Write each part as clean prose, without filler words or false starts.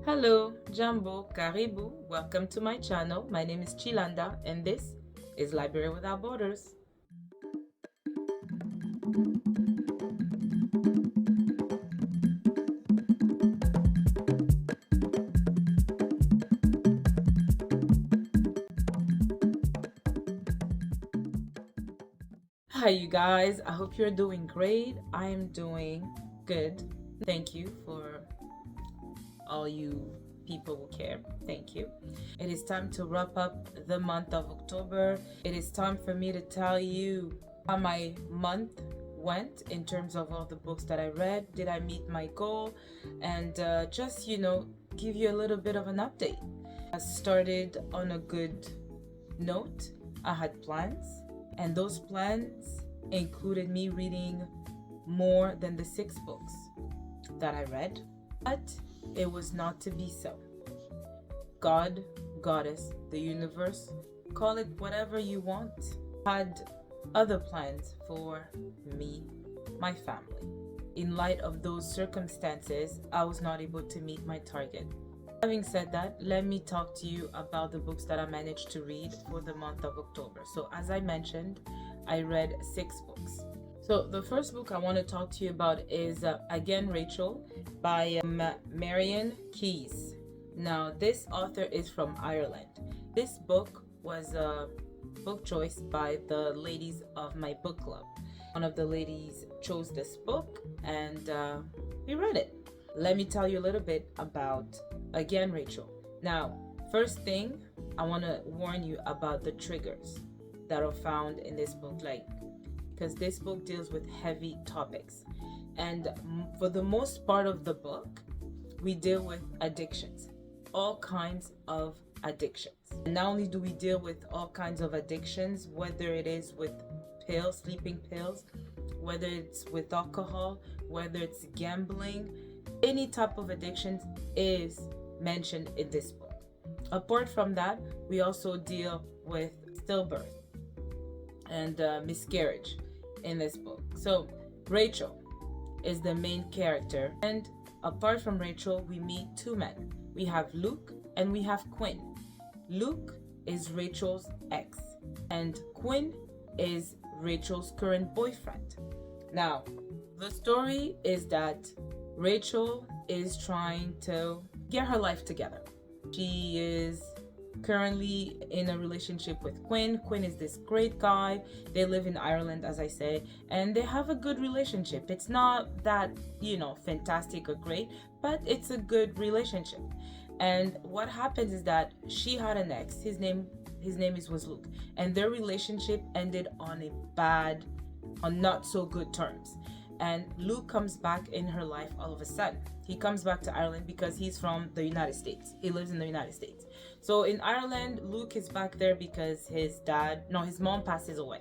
Hello, Jambo, Karibu, welcome to my channel. My name is Chilanda and this is Library Without Borders. Hi you guys, I hope you're doing great. I am doing good. Thank you for all you people who care. Thank you. It is time to wrap up the month of October. It is time for me to tell you how my month went in terms of all the books that I read. Did I meet my goal? And just, give you a little bit of an update. I started on a good note. I had plans, and those plans included me reading more than the 6 books that I read. But it was not to be so. God, Goddess, the universe, call it whatever you want, had other plans for me, my family. In light of those circumstances, I was not able to meet my target. Having said that, let me talk to you about the books that I managed to read for the month of October. So as I mentioned, I read 6 books. So the first book I want to talk to you about is Again Rachel by Marian Keyes. Now this author is from Ireland. This book was a book choice by the ladies of my book club. One of the ladies chose this book and we read it. Let me tell you a little bit about Again Rachel. Now, first thing, I want to warn you about the triggers that are found in this book, because this book deals with heavy topics. And for the most part of the book, we deal with addictions, all kinds of addictions. And not only do we deal with all kinds of addictions, whether it is with pills, sleeping pills, whether it's with alcohol, whether it's gambling, any type of addictions is mentioned in this book. Apart from that, we also deal with stillbirth and miscarriage in this book. So Rachel is the main character, and apart from Rachel, we meet 2 men. We have Luke and we have Quinn. Luke is Rachel's ex and Quinn is Rachel's current boyfriend. Now, the story is that Rachel is trying to get her life together. She is currently in a relationship with Quinn. Quinn is this great guy. They live in Ireland, as I said, and they have a good relationship. It's not that, fantastic or great, but it's a good relationship. And what happens is that she had an ex. His name was Luke, and their relationship ended on not so good terms. And Luke comes back in her life all of a sudden. He comes back to Ireland because he's from the United States. He lives in the United States. So in Ireland, Luke is back there because his mom passes away.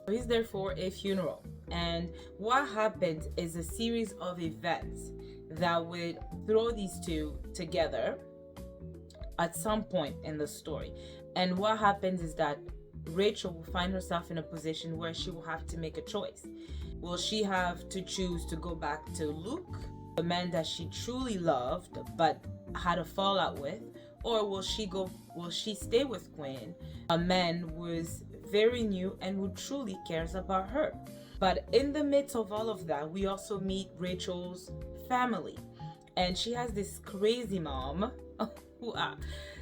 So he's there for a funeral. And what happens is a series of events that would throw these two together at some point in the story. And what happens is that Rachel will find herself in a position where she will have to make a choice. Will she have to choose to go back to Luke, the man that she truly loved but had a fallout with, or will she stay with Quinn, a man who is very new and who truly cares about her? But in the midst of all of that, we also meet Rachel's family, and she has this crazy mom who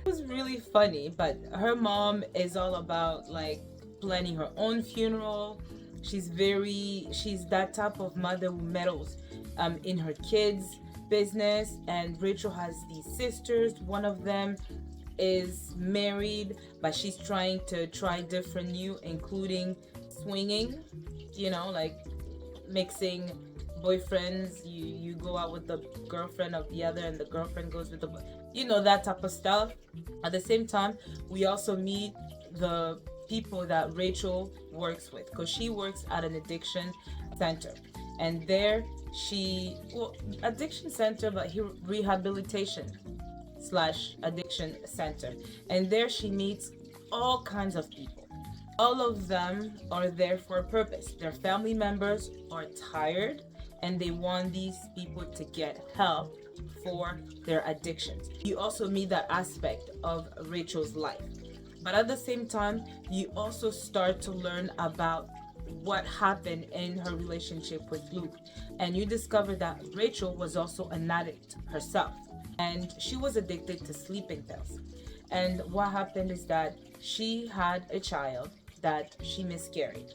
was really funny, but her mom is all about planning her own funeral. She's that type of mother who meddles in her kids' business. And Rachel has these sisters. One of them is married, but she's trying to try different new, including swinging, mixing boyfriends. You go out with the girlfriend of the other and the girlfriend goes with that type of stuff. At the same time, we also meet the people that Rachel works with, because she works at an addiction center, and there addiction center, but rehabilitation / addiction center, and there she meets all kinds of people. All of them are there for a purpose. Their family members are tired and they want these people to get help for their addictions. You also meet that aspect of Rachel's life. But at the same time, you also start to learn about what happened in her relationship with Luke. And you discover that Rachel was also an addict herself. And she was addicted to sleeping pills. And what happened is that she had a child that she miscarried.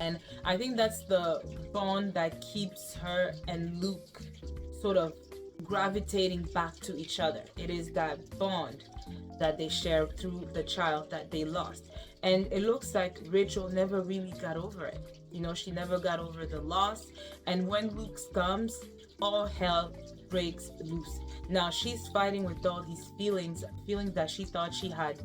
And I think that's the bond that keeps her and Luke sort of gravitating back to each other. It is that bond that they share through the child that they lost. And it looks like Rachel never really got over it. You know, she never got over the loss. And when Luke comes, all hell breaks loose. Now she's fighting with all these feelings that she thought she had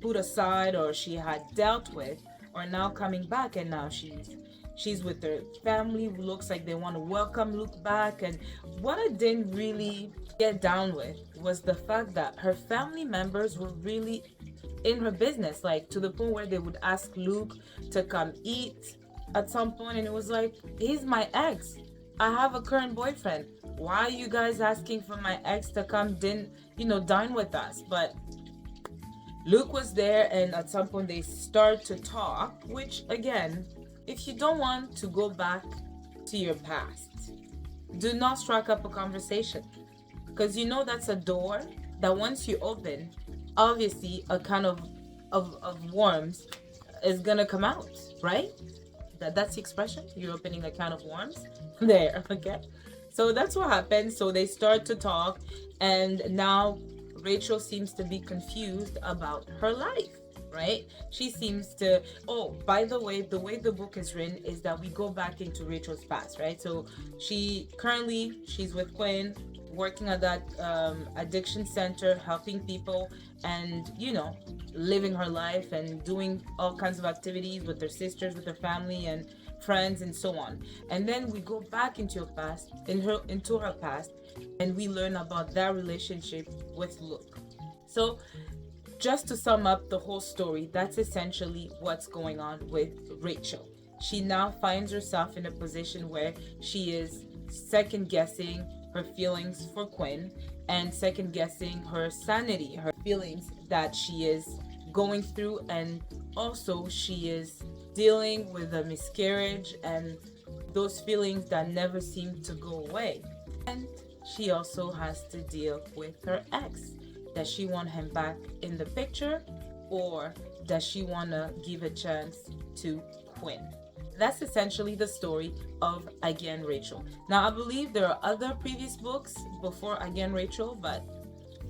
put aside or she had dealt with, are now coming back, and now she's with her family. Looks like they want to welcome Luke back. And what I didn't really get down with was the fact that her family members were really in her business, like to the point where they would ask Luke to come eat at some point, and it was like, he's my ex. I have a current boyfriend. Why are you guys asking for my ex to come dine with us? But Luke was there, and at some point they start to talk, which again, if you don't want to go back to your past, do not strike up a conversation, because you know that's a door that once you open, obviously a kind of worms is gonna come out, right? That's the expression. You're opening a can of worms there. Okay, so that's what happened. So they start to talk, and now Rachel seems to be confused about her life, right? She seems to, oh, by the way the book is written is that we go back into Rachel's past, right? So she's with Quinn, working at that addiction center, helping people, and living her life and doing all kinds of activities with her sisters, with her family and friends, and so on. And then we go back into her past, and we learn about that relationship with Luke. So just to sum up the whole story, that's essentially what's going on with Rachel. She now finds herself in a position where she is second guessing her feelings for Quinn, and second guessing her sanity, her feelings that she is going through, and also she is dealing with a miscarriage and those feelings that never seem to go away. And she also has to deal with her ex. Does she want him back in the picture, or does she want to give a chance to Quinn? That's essentially the story of Again Rachel. Now, I believe there are other previous books before Again Rachel, but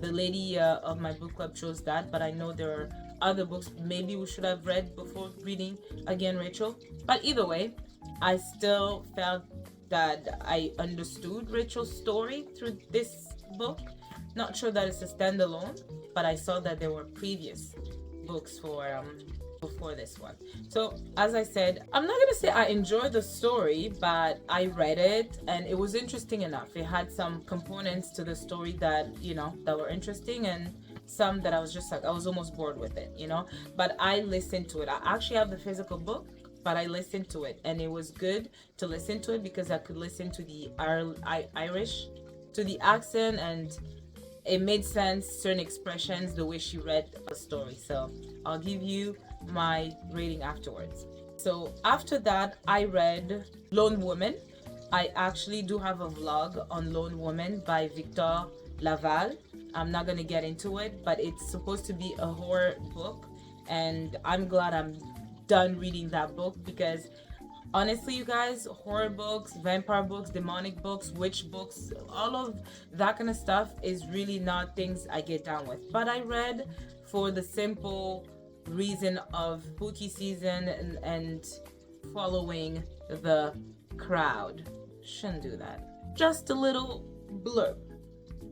the lady of my book club chose that. But I know there are other books maybe we should have read before reading Again Rachel. But either way, I still felt that I understood Rachel's story through this book. Not sure that it's a standalone, but I saw that there were previous books for before this one. So as I said, I'm not gonna say I enjoyed the story, but I read it and it was interesting enough. It had some components to the story that that were interesting, and some that I was just like, I was almost bored with it, but I listened to it. I actually have the physical book, but I listened to it, and it was good to listen to it because I could listen to the Irish, to the accent, and it made sense, certain expressions, the way she read the story. So I'll give you my rating afterwards. So after that, I read Lone Woman. I actually do have a vlog on Lone Woman by Victor Laval. I'm not gonna get into it, but it's supposed to be a horror book, and I'm glad I'm done reading that book, because honestly, you guys, horror books, vampire books, demonic books, witch books, all of that kind of stuff is really not things I get down with. But I read for the simple reason of spooky season and following the crowd. Shouldn't do that. Just a little blurb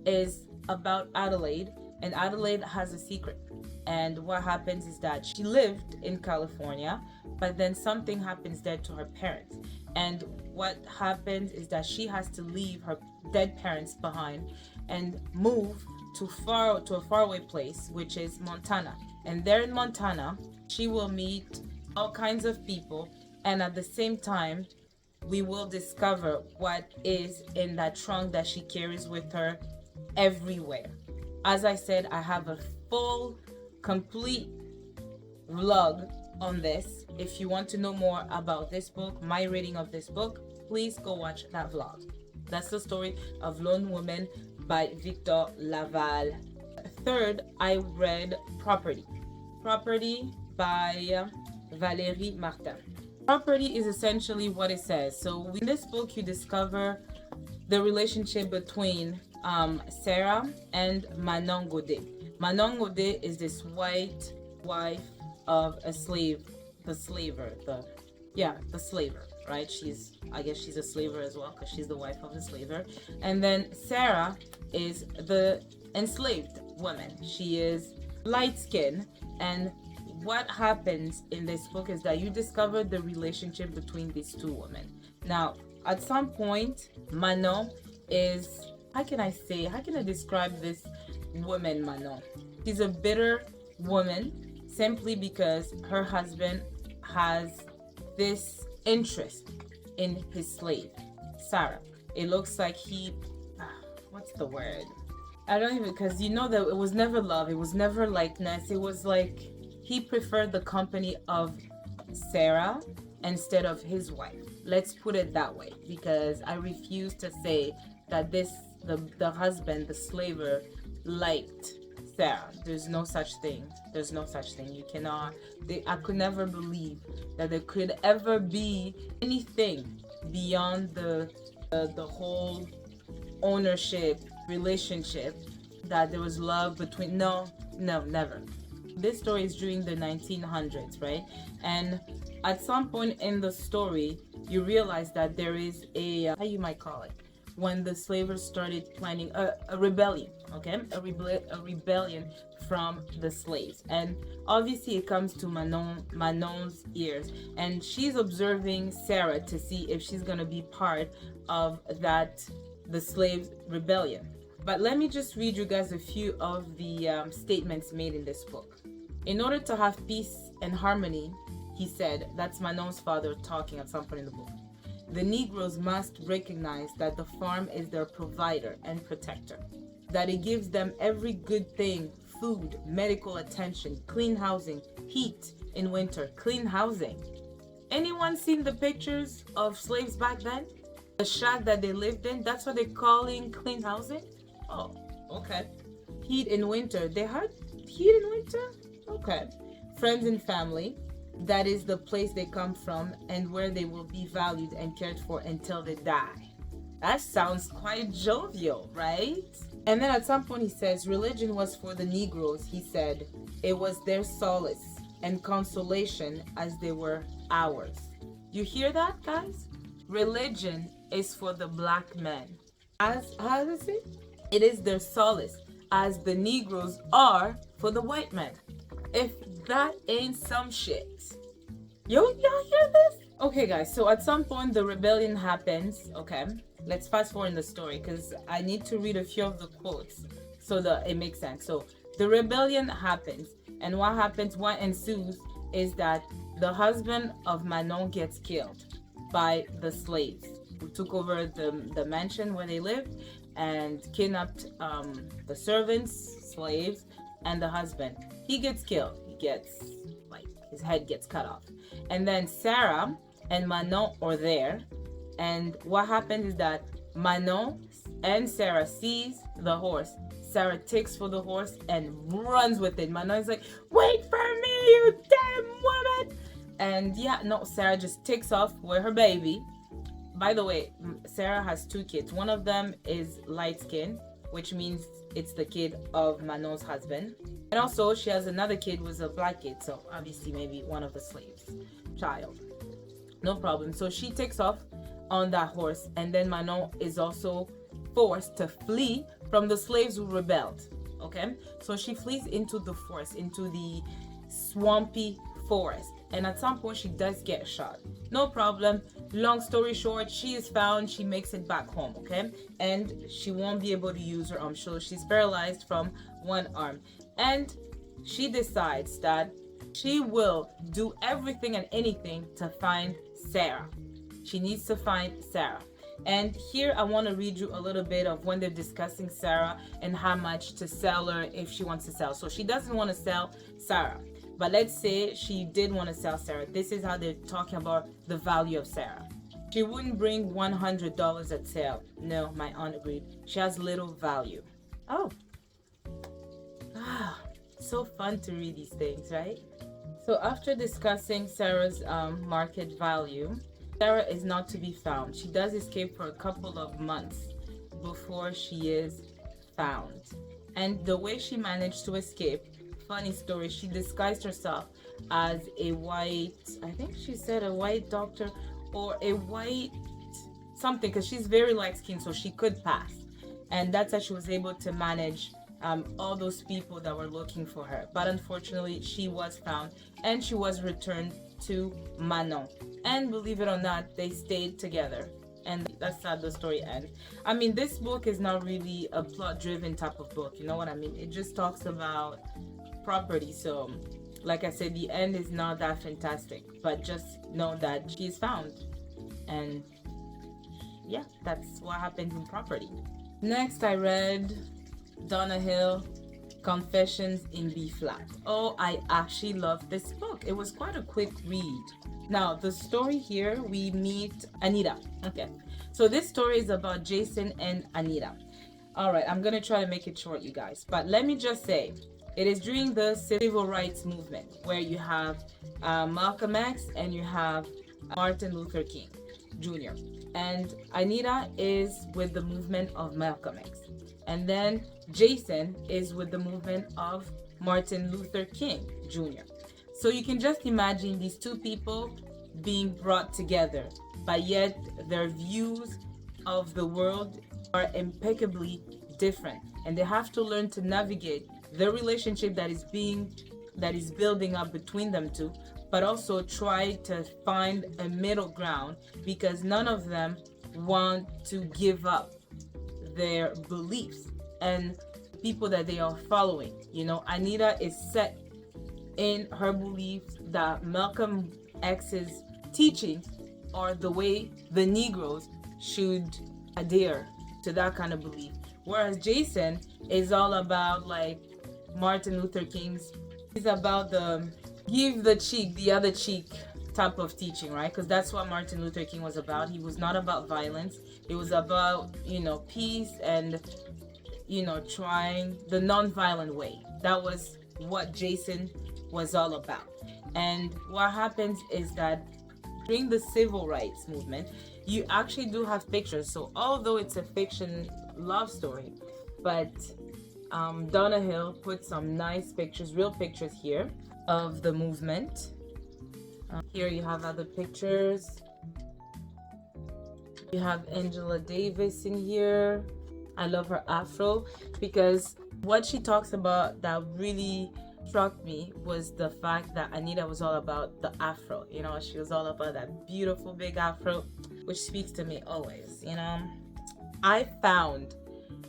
is about Adelaide, and Adelaide has a secret. And what happens is that she lived in California, but then something happens there to her parents. And what happens is that she has to leave her dead parents behind and move to a faraway place, which is Montana. And there in Montana, she will meet all kinds of people, and at the same time, we will discover what is in that trunk that she carries with her everywhere. As I said, I have a full, complete vlog on this. If you want to know more about this book, my rating of this book, please go watch that vlog. That's the story of Lone Woman by Victor Laval. Third, I read Property by Valérie Martin. Property is essentially what it says. So in this book, you discover the relationship between Sarah and Manon Godet. Manon Godet is this white wife of a slave, the slaver, right? I guess she's a slaver as well because she's the wife of the slaver. And then Sarah is the enslaved woman. She is light skinned, and what happens in this book is that you discover the relationship between these two women. Now, at some point, Manon is, how can I describe this woman, Manon? She's a bitter woman simply because her husband has this interest in his slave, Sarah. It looks like what's the word? I don't even, because you know that it was never love, it was never likeness, it was like he preferred the company of Sarah instead of his wife. Let's put it that way, because I refuse to say that the husband, the slaver, liked Sarah. There's no such thing. You cannot. I could never believe that there could ever be anything beyond the whole ownership relationship, that there was love between. No, never. This story is during the 1900s, right? And at some point in the story, you realize that there is a how you might call it, when the slavers started planning a rebellion, okay? A rebellion from the slaves. And obviously it comes to Manon's ears, and she's observing Sarah to see if she's gonna be part of the slaves rebellion. But let me just read you guys a few of the statements made in this book. In order to have peace and harmony, he said, that's Manon's father talking at some point in the book, the Negroes must recognize that the farm is their provider and protector, that it gives them every good thing, food, medical attention, clean housing, heat in winter, clean housing. Anyone seen the pictures of slaves back then? The shack that they lived in, that's what they're calling clean housing? Oh, okay. Heat in winter. They had heat in winter? Okay. Friends and family. That is the place they come from and where they will be valued and cared for until they die. That sounds quite jovial, right? And then at some point he says, religion was for the Negroes. He said, it was their solace and consolation as they were ours. You hear that, guys? Religion is for the black men. How does it? It is their solace, as the Negroes are for the white men. If that ain't some shit. Y'all hear this? Okay, guys, so at some point the rebellion happens. Okay, let's fast forward in the story because I need to read a few of the quotes so that it makes sense. So the rebellion happens, and what ensues is that the husband of Manon gets killed by the slaves who took over the mansion where they lived and kidnapped the servants, slaves, and the husband. He gets killed. His head gets cut off. And then Sarah and Manon are there. And what happens is that Manon and Sarah sees the horse. Sarah takes for the horse and runs with it. Manon is like, wait for me, you damn woman! And Sarah just takes off with her baby. By the way, Sarah has two kids. One of them is light skinned, which means it's the kid of Manon's husband. And also she has another kid who's a black kid, so obviously maybe one of the slaves' child. No problem. So she takes off on that horse, and then Manon is also forced to flee from the slaves who rebelled. Okay? So she flees into the forest, into the swampy forest. And at some point she does get shot. No problem. Long story short, she is found. She makes it back home, okay? And she won't be able to use her arm. So she's paralyzed from one arm. And she decides that she will do everything and anything to find Sarah. She needs to find Sarah. And here I want to read you a little bit of when they're discussing Sarah and how much to sell her if she wants to sell. So she doesn't want to sell Sarah, but let's say she did want to sell Sarah. This is how they're talking about the value of Sarah. She wouldn't bring $100 at sale. No, my aunt agreed. She has little value. Oh. So fun to read these things, right? So after discussing Sarah's market value, Sarah is not to be found. She does escape for a couple of months before she is found. And the way she managed to escape, funny story, she disguised herself as a white, I think she said a white doctor or a white something, because she's very light skinned, so she could pass. And that's how she was able to manage all those people that were looking for her. But unfortunately, she was found and she was returned to Manon. And believe it or not, they stayed together. And that's how the story ends. I mean, this book is not really a plot-driven type of book. You know what I mean? It just talks about property. So, like I said, the end is not that fantastic. But just know that she's found. And yeah, that's what happens in property. Next, I read Donna Hill, Confessions in B flat. Oh, I actually loved this book. It was quite a quick read. Now, the story here, we meet Anita. Okay, so this story is about Jason and Anita. All right, I'm gonna try to make it short, you guys. But let me just say, it is during the civil rights movement where you have Malcolm X and you have Martin Luther King Jr. And Anita is with the movement of Malcolm X. And then Jason is with the movement of Martin Luther King Jr. So you can just imagine these two people being brought together, but yet their views of the world are impeccably different. And they have to learn to navigate the relationship that is building up between them two, but also try to find a middle ground, because none of them want to give up their beliefs and people that they are following. You know, Anita is set in her beliefs that Malcolm X's teachings are the way the Negroes should adhere to that kind of belief. Whereas Jason is all about like Martin Luther King's, he's about the give the cheek, the other cheek type of teaching, right? Because that's what Martin Luther King was about. He was not about violence. It was about, you know, peace and, you know, trying the non-violent way. That was what Jason was all about. And what happens is that during the civil rights movement, you actually do have pictures. So although it's a fiction love story, but Donna Hill put some nice pictures, real pictures here of the movement. Here you have other pictures. You have Angela Davis in here. I love her afro, because what she talks about that really struck me was the fact that Anita was all about the afro. You know, she was all about that beautiful big afro, which speaks to me always. You know, I found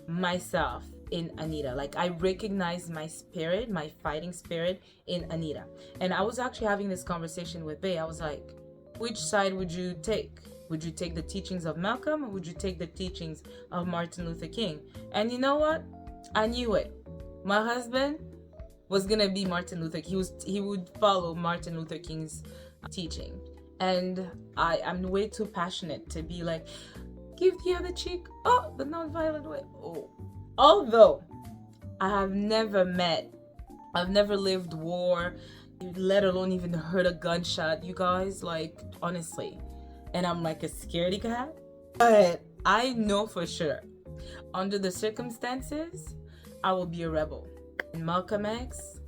myself in Anita. Like, I recognized my spirit, my fighting spirit in Anita. And I was actually having this conversation with Bay. I was like, which side would you take? Would you take the teachings of Malcolm, or would you take the teachings of Martin Luther King? And you know what? I knew it. My husband was gonna be Martin Luther King. He would follow Martin Luther King's teaching. And I'm way too passionate to be like, give the other cheek. Oh, the non-violent way. Oh. Although I've never lived war, let alone even heard a gunshot, you guys, like, honestly. And I'm like a scaredy cat. But I know for sure, under the circumstances, I will be a rebel. And Malcolm X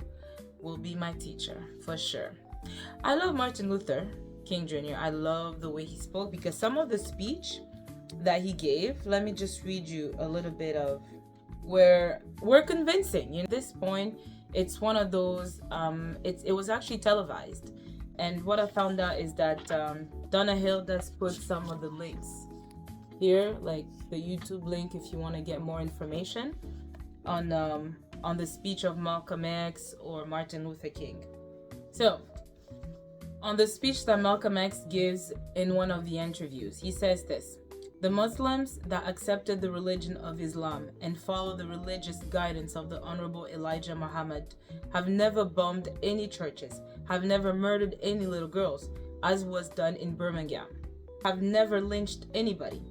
will be my teacher, for sure. I love Martin Luther King Jr. I love the way he spoke, because some of the speech that he gave, let me just read you a little bit of, where we're convincing. You know, at this point, it's one of those, it was actually televised. And what I found out is that Donna Hill does put some of the links here, like the YouTube link if you want to get more information on the speech of Malcolm X or Martin Luther King. So, on the speech that Malcolm X gives in one of the interviews, he says this: The Muslims that accepted the religion of Islam and follow the religious guidance of the Honorable Elijah Muhammad have never bombed any churches, have never murdered any little girls, as was done in Birmingham, have never lynched anybody.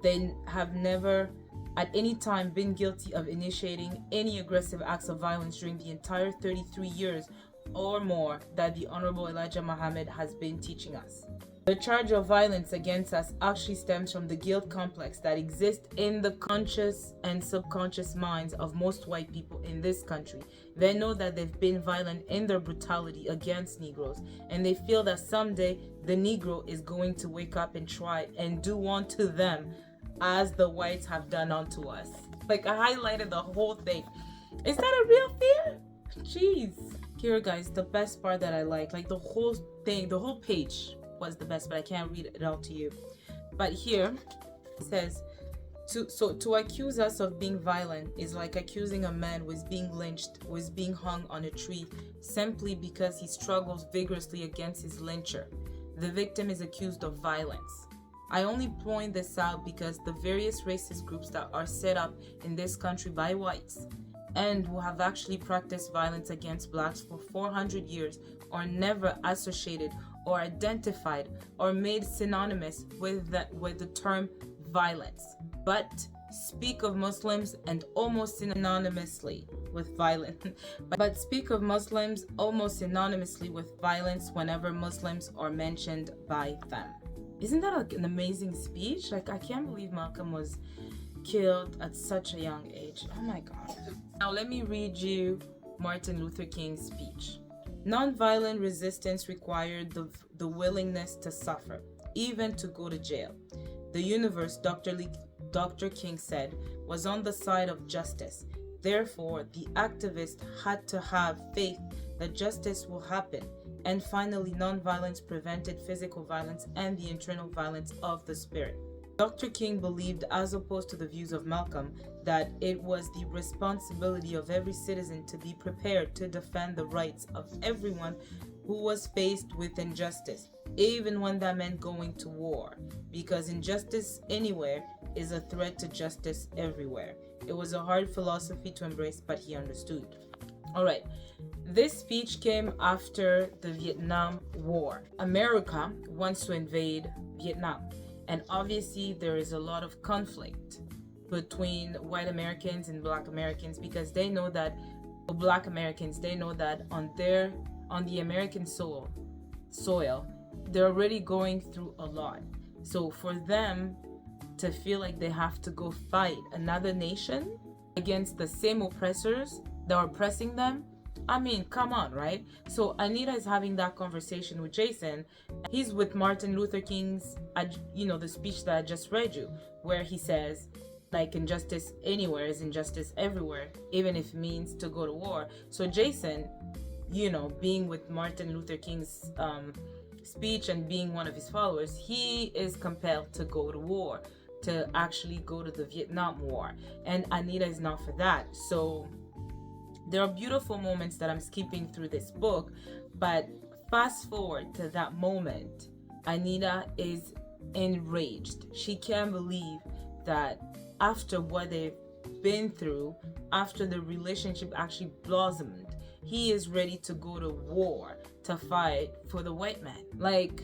They have never at any time been guilty of initiating any aggressive acts of violence during the entire 33 years or more that the Honorable Elijah Muhammad has been teaching us. The charge of violence against us actually stems from the guilt complex that exists in the conscious and subconscious minds of most white people in this country. They know that they've been violent in their brutality against Negroes, and they feel that someday the Negro is going to wake up and try and do unto them as the whites have done unto us. Like, I highlighted the whole thing. Is that a real fear? Jeez. Here, guys, the best part that I like the whole thing, the whole page was the best, but I can't read it out to you. But here it says, to accuse us of being violent is like accusing a man who is being lynched, who is being hung on a tree, simply because he struggles vigorously against his lyncher. The victim is accused of violence. I only point this out because the various racist groups that are set up in this country by whites and who have actually practiced violence against blacks for 400 years are never associated or identified or made synonymous with the term violence, but speak of Muslims and almost synonymously with violence. But speak of Muslims almost synonymously with violence whenever Muslims are mentioned by them. Isn't that an amazing speech? Like, I can't believe Malcolm was killed at such a young age. Oh my God. Now let me read you Martin Luther King's speech. Nonviolent resistance required the willingness to suffer, even to go to jail. The universe, Dr. King said, was on the side of justice. Therefore, the activist had to have faith that justice will happen. And finally, nonviolence prevented physical violence and the internal violence of the spirit. Dr. King believed, as opposed to the views of Malcolm, that it was the responsibility of every citizen to be prepared to defend the rights of everyone who was faced with injustice, even when that meant going to war, because injustice anywhere is a threat to justice everywhere. It was a hard philosophy to embrace, but he understood. All right, this speech came after the Vietnam War. America wants to invade Vietnam, and obviously there is a lot of conflict between white Americans and black Americans, because they know that black Americans, they know that on the American soil, they're already going through a lot. So for them to feel like they have to go fight another nation against the same oppressors that are oppressing them, I mean, come on, right? So Anita is having that conversation with Jason. He's with Martin Luther King's, the speech that I just read you, where he says, like, injustice anywhere is injustice everywhere, even if it means to go to war. So Jason, being with Martin Luther King's speech and being one of his followers, he is compelled to go to war, to actually go to the Vietnam War. And Anita is not for that. So there are beautiful moments that I'm skipping through this book, but fast forward to that moment, Anita is enraged. She can't believe that after what they've been through, after the relationship actually blossomed, he is ready to go to war to fight for the white man. Like,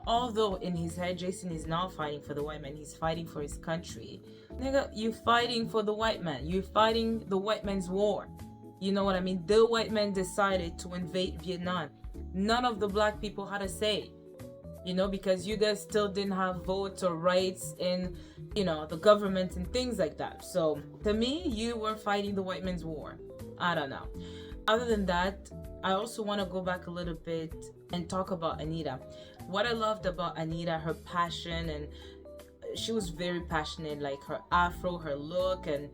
although in his head, Jason is not fighting for the white man, he's fighting for his country. Nigga, you fighting for the white man. You're fighting the white man's war. You know what I mean? The white man decided to invade Vietnam. None of the black people had a say, because you guys still didn't have votes or rights in, the government and things like that. So to me, you were fighting the white man's war. I don't know. Other than that, I also want to go back a little bit and talk about Anita. What I loved about Anita, her passion, and she was very passionate, like her afro, her look, and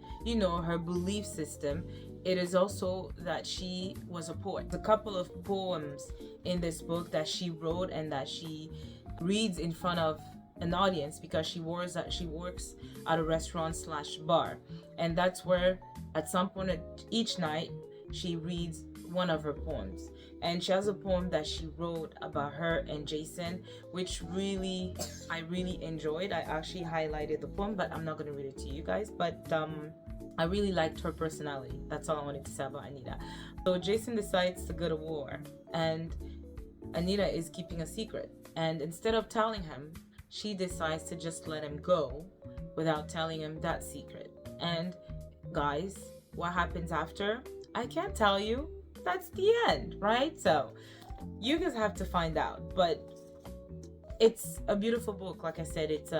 her belief system. It is also that she was a poet. A couple of poems in this book that she wrote and that she reads in front of an audience, because she works at a restaurant/bar, and that's where at some point each night she reads one of her poems. and she has a poem that she wrote about her and Jason, which I really enjoyed. I actually highlighted the poem, but I'm not going to read it to you guys. But I really liked her personality. That's all I wanted to say about Anita. So Jason decides to go to war, and Anita is keeping a secret. And instead of telling him, she decides to just let him go without telling him that secret. And guys, what happens after? I can't tell you. That's the end, right? So you guys have to find out. But it's a beautiful book. Like I said, it's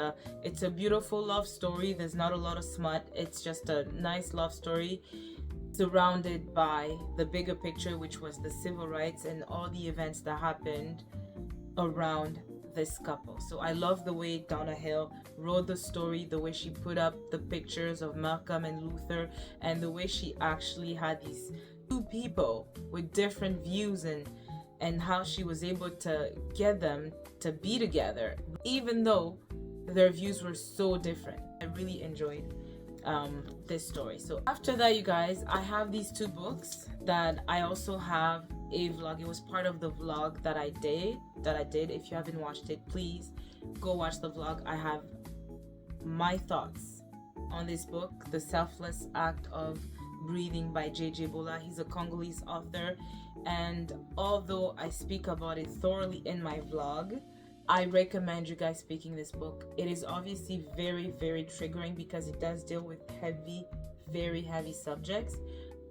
a beautiful love story. There's not a lot of smut. It's just a nice love story surrounded by the bigger picture, which was the civil rights and all the events that happened around this couple. So I love the way Donna Hill wrote the story, the way she put up the pictures of Malcolm and Luther, and the way she actually had these two people with different views, and how she was able to get them to be together even though their views were so different. I really enjoyed this story. So after that, you guys, I have these two books that I also have a vlog. It was part of the vlog that I did. If you haven't watched it, please go watch the vlog. I have my thoughts on this book, The Selfless Act of Breathing by J.J. Bola. He's a Congolese author, and although I speak about it thoroughly in my vlog, I recommend you guys picking this book. It is obviously very, very triggering because it does deal with very heavy subjects,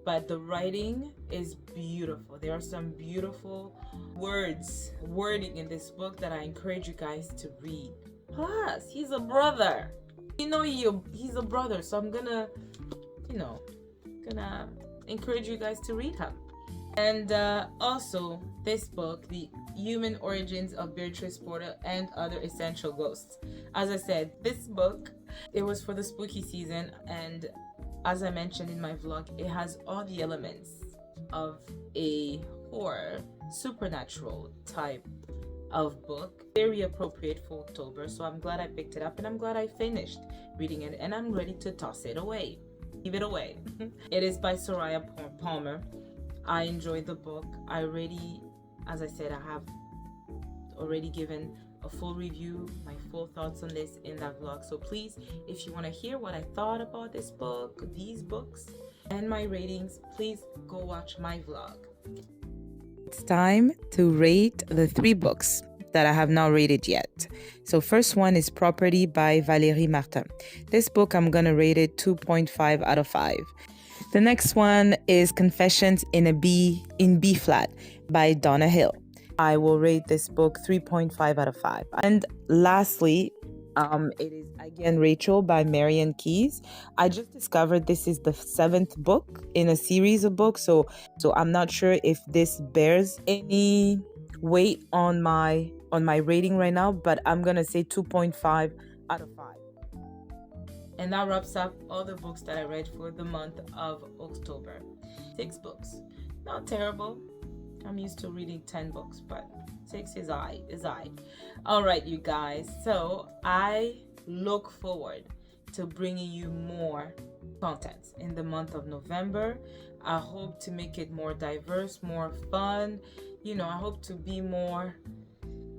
but the writing is beautiful. There are some beautiful wording in this book that I encourage you guys to read. Plus, he's a brother. He's a brother, so I'm gonna encourage you guys to read him. And also this book, The Human Origins of Beatrice Porter and Other Essential Ghosts. As I said, this book, it was for the spooky season, and as I mentioned in my vlog, it has all the elements of a horror, supernatural type of book. Very appropriate for October, so I'm glad I picked it up, and I'm glad I finished reading it, and I'm ready to toss it away. Give it away. It is by Soraya Palmer. I enjoyed the book. As I said, I have already given a full review, my full thoughts on this in that vlog. So please, if you want to hear what I thought about this book, these books, and my ratings, please go watch my vlog. It's time to rate the 3 books that I have not rated yet. So first one is Property by Valérie Martin. This book, I'm going to rate it 2.5 out of 5. The next one is Confessions in B flat by Donna Hill. I will rate this book 3.5 out of 5. And lastly, it is again Rachel by Marian Keyes. I just discovered this is the 7th book in a series of books, so I'm not sure if this bears any weight on my rating right now, but I'm gonna say 2.5 out of 5. And that wraps up all the books that I read for the month of October. 6 books. Not terrible. I'm used to reading 10 books, but 6 is I. All right, you guys. So I look forward to bringing you more content in the month of November. I hope to make it more diverse, more fun. I hope to be more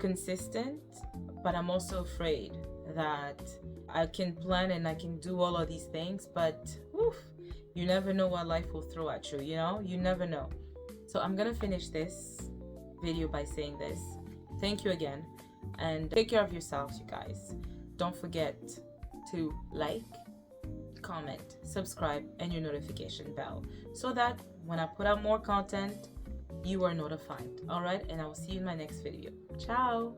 consistent, but I'm also afraid that I can plan and I can do all of these things, but you never know what life will throw at you, you never know. So I'm gonna finish this video by saying this. Thank you again, and take care of yourselves, you guys. Don't forget to like, comment, subscribe, and your notification bell so that when I put out more content, you are notified. All right, and I will see you in my next video. Ciao.